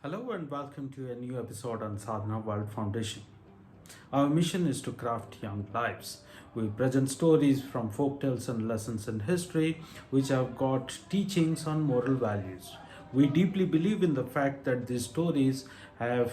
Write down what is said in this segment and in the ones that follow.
Hello and welcome to a new episode on Sadhana World Foundation. Our mission is to craft young lives. We present stories from folktales and lessons in history which have got teachings on moral values. We deeply believe in the fact that these stories have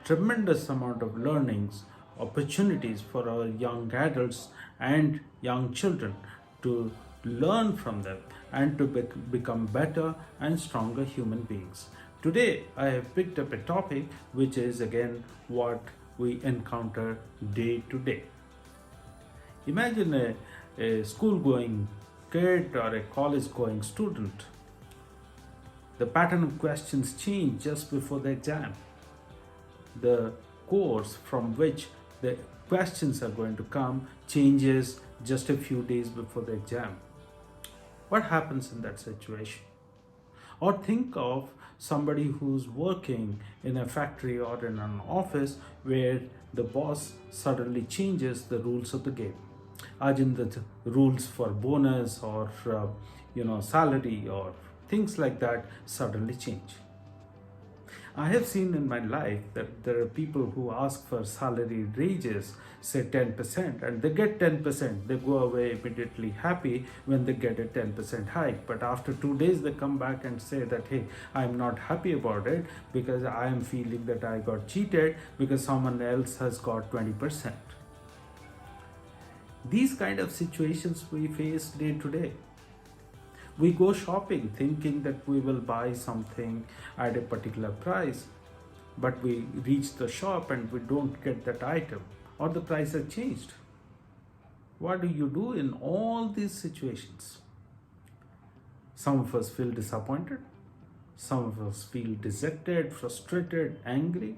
tremendous amount of learnings, opportunities for our young adults and young children to learn from them and to become better and stronger human beings. Today, I have picked up a topic which is again what we encounter day to day. Imagine a school going kid or a college going student. The pattern of questions change just before the exam. The course from which the questions are going to come changes just a few days before the exam. What happens in that situation? Or think of somebody who's working in a factory or in an office where the boss suddenly changes the rules of the game. As in the rules for bonus or salary or things like that suddenly change. I have seen in my life that there are people who ask for salary raises, say 10%, and they get 10%. They go away immediately happy when they get a 10% hike. But after 2 days, they come back and say that, hey, I'm not happy about it because I am feeling that I got cheated because someone else has got 20%. These kind of situations we face day to day. We go shopping thinking that we will buy something at a particular price, but we reach the shop and we don't get that item or the price has changed. What do you do in all these situations? Some of us feel disappointed, some of us feel dejected, frustrated, angry.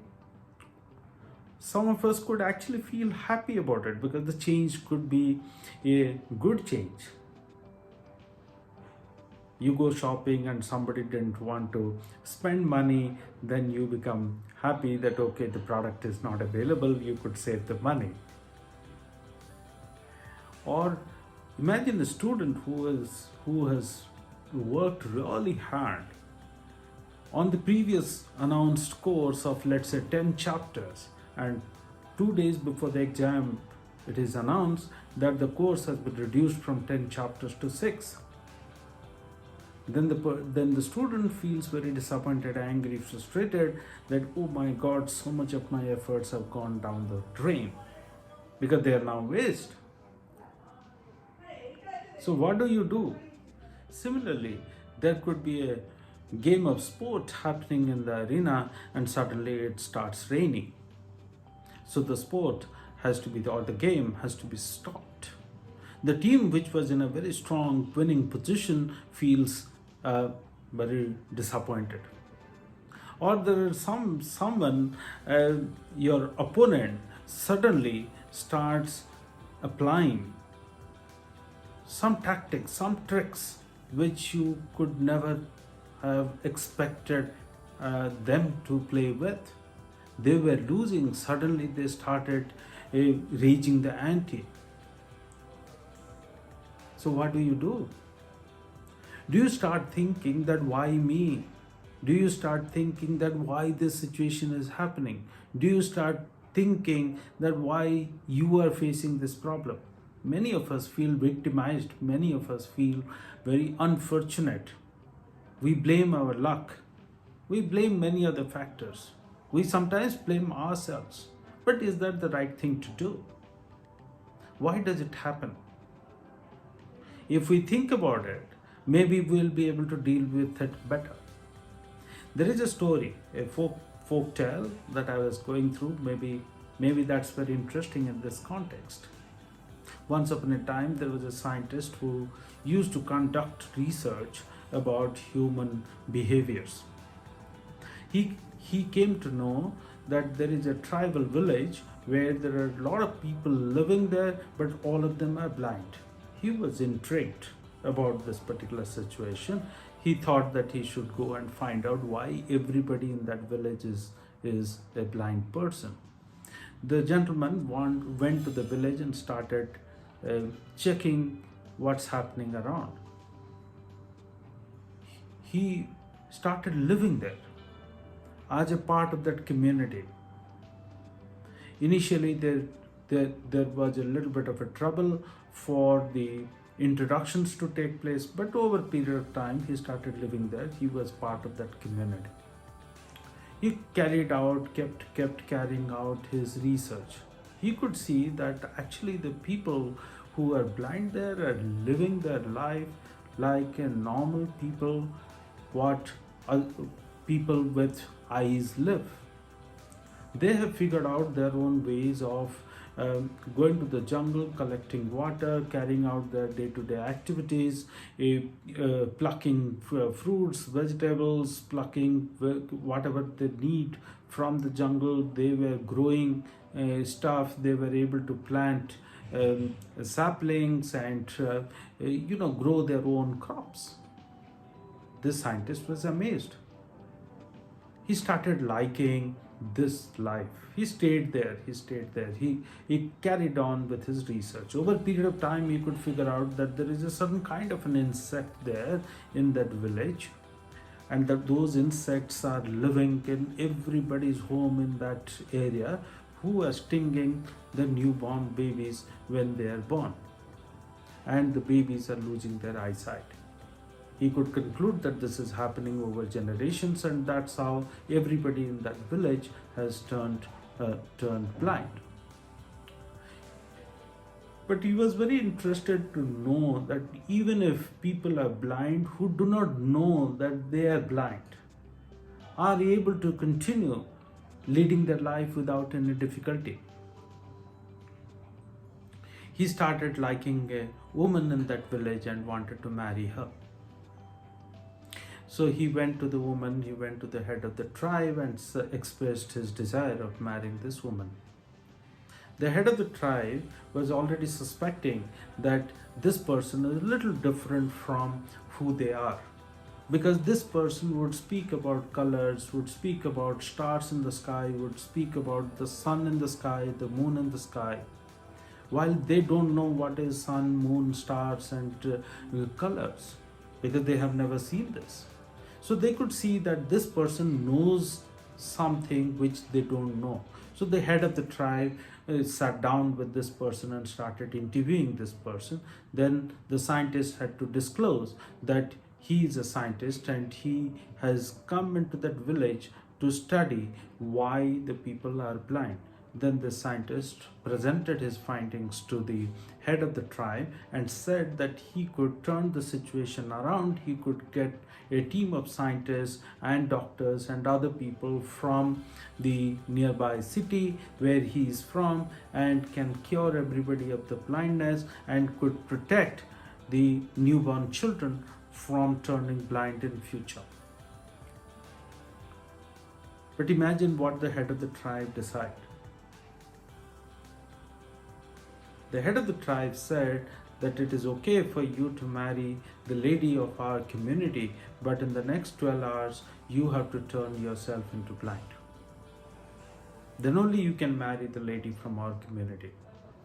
Some of us could actually feel happy about it because the change could be a good change. You go shopping and somebody didn't want to spend money, then you become happy that okay, the product is not available, you could save the money. Or imagine a student who has worked really hard on the previous announced course of, let's say, 10 chapters, and 2 days before the exam it is announced that the course has been reduced from 10 chapters to 6. Then the student feels very disappointed, angry, frustrated that, oh my God, so much of my efforts have gone down the drain because they are now waste. So what do you do? Similarly, there could be a game of sport happening in the arena and suddenly it starts raining. So the sport has to be, or the game has to be stopped. The team which was in a very strong winning position feels very disappointed. Or there is someone, your opponent suddenly starts applying some tactics, some tricks which you could never have expected them to play with. They were losing, suddenly they started raging the ante. So what do you do? Do you start thinking that why me? Do you start thinking that why this situation is happening? Do you start thinking that why you are facing this problem? Many of us feel victimized. Many of us feel very unfortunate. We blame our luck. We blame many other factors. We sometimes blame ourselves. But is that the right thing to do? Why does it happen? If we think about it, maybe we'll be able to deal with it better. There is a story, a folk tale that I was going through. Maybe that's very interesting in this context. Once upon a time, there was a scientist who used to conduct research about human behaviors. He came to know that there is a tribal village where there are a lot of people living there, but all of them are blind. He was intrigued about this particular situation. He thought that he should go and find out why everybody in that village is a blind person. The gentleman went to the village and started checking what's happening around. He started living there. as a part of that community. Initially, there was a little bit of a trouble for the introductions to take place, but over a period of time, he started living there. He was part of that community. He carried out, kept carrying out his research. He could see that actually the people who are blind there are living their life like a normal people, what people with eyes live. They have figured out their own ways of going to the jungle, collecting water, carrying out their day-to-day activities, plucking fruits, vegetables, plucking whatever they need from the jungle. They were growing stuff. They were able to plant saplings and grow their own crops. This scientist was amazed. He started liking this life. He stayed there. He carried on with his research. Over a period of time, he could figure out that there is a certain kind of an insect there in that village, and that those insects are living in everybody's home in that area, who are stinging the newborn babies when they are born, and the babies are losing their eyesight. He could conclude that this is happening over generations, and that's how everybody in that village has turned blind. But he was very interested to know that even if people are blind who do not know that they are blind, are able to continue leading their life without any difficulty. He started liking a woman in that village and wanted to marry her. So he went to the woman, he went to the head of the tribe and expressed his desire of marrying this woman. The head of the tribe was already suspecting that this person is a little different from who they are, because this person would speak about colors, would speak about stars in the sky, would speak about the sun in the sky, the moon in the sky, while they don't know what is sun, moon, stars and colors, because they have never seen this. So they could see that this person knows something which they don't know. So the head of the tribe sat down with this person and started interviewing this person. Then the scientist had to disclose that he is a scientist and he has come into that village to study why the people are blind. Then the scientist presented his findings to the head of the tribe and said that he could turn the situation around. He could get a team of scientists and doctors and other people from the nearby city where he is from, and can cure everybody of the blindness and could protect the newborn children from turning blind in future. But imagine what the head of the tribe decided. The head of the tribe said that it is okay for you to marry the lady of our community, but in the next 12 hours, you have to turn yourself into blind. Then only you can marry the lady from our community.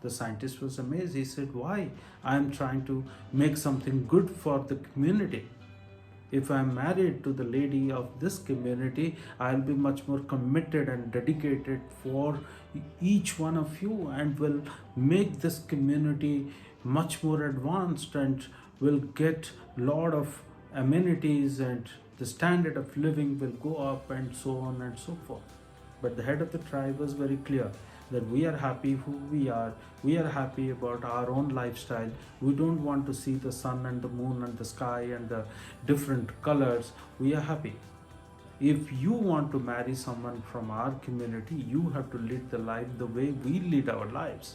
The scientist was amazed. He said, why? I am trying to make something good for the community. If I am married to the lady of this community, I'll be much more committed and dedicated for each one of you, and will make this community much more advanced and will get a lot of amenities, and the standard of living will go up, and so on and so forth. But the head of the tribe was very clear that we are happy who we are happy about our own lifestyle. We don't want to see the sun and the moon and the sky and the different colors. We are happy. If you want to marry someone from our community, you have to lead the life the way we lead our lives.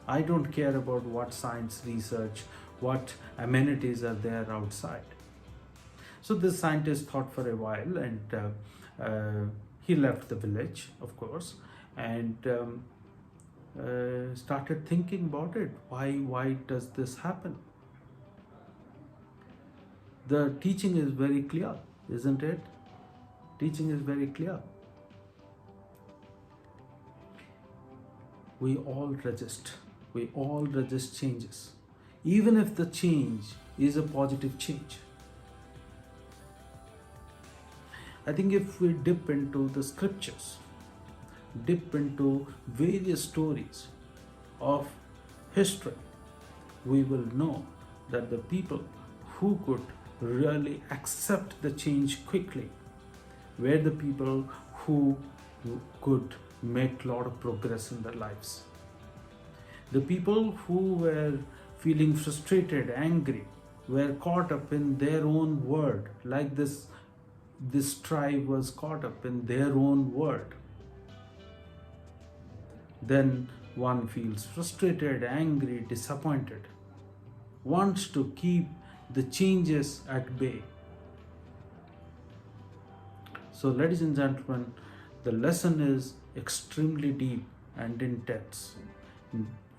I don't care about what science research, what amenities are there outside. So this scientist thought for a while, and he left the village, of course, and started thinking about it. Why does this happen? The teaching is very clear, isn't it? Teaching is very clear. We all resist. We all resist changes, even if the change is a positive change. I think if we dip into the scriptures, dip into various stories of history, we will know that the people who could really accept the change quickly were the people who could make a lot of progress in their lives. The people who were feeling frustrated, angry, were caught up in their own world, like this tribe was caught up in their own world. Then one feels frustrated, angry, disappointed, wants to keep the changes at bay. So, ladies and gentlemen, the lesson is extremely deep and intense.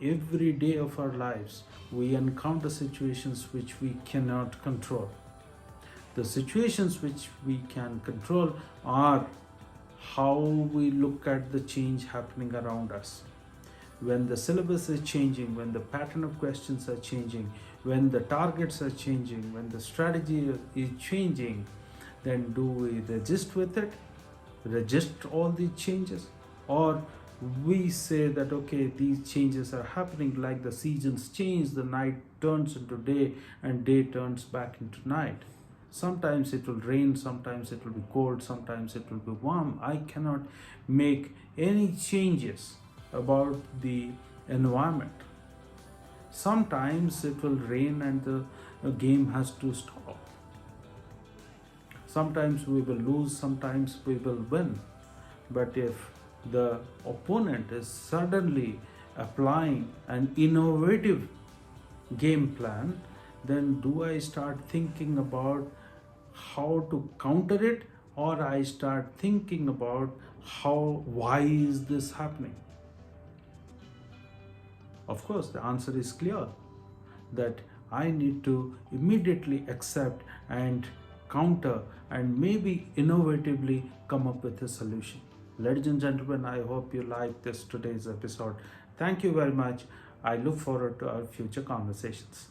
Every day of our lives, we encounter situations which we cannot control. The situations which we can control are how we look at the change happening around us. When the syllabus is changing, when the pattern of questions are changing, when the targets are changing, when the strategy is changing, then do we resist with it, resist all these changes, or we say that okay, these changes are happening, like the seasons change, the night turns into day and day turns back into night. Sometimes it will rain, sometimes it will be cold, sometimes it will be warm. I cannot make any changes about the environment. Sometimes it will rain and the game has to stop. Sometimes we will lose, sometimes we will win. But if the opponent is suddenly applying an innovative game plan, then do I start thinking about how to counter it, or I start thinking about why is this happening? Of course, the answer is clear, that I need to immediately accept and counter and maybe innovatively come up with a solution. Ladies and gentlemen, I hope you like this today's episode. Thank you very much. I look forward to our future conversations.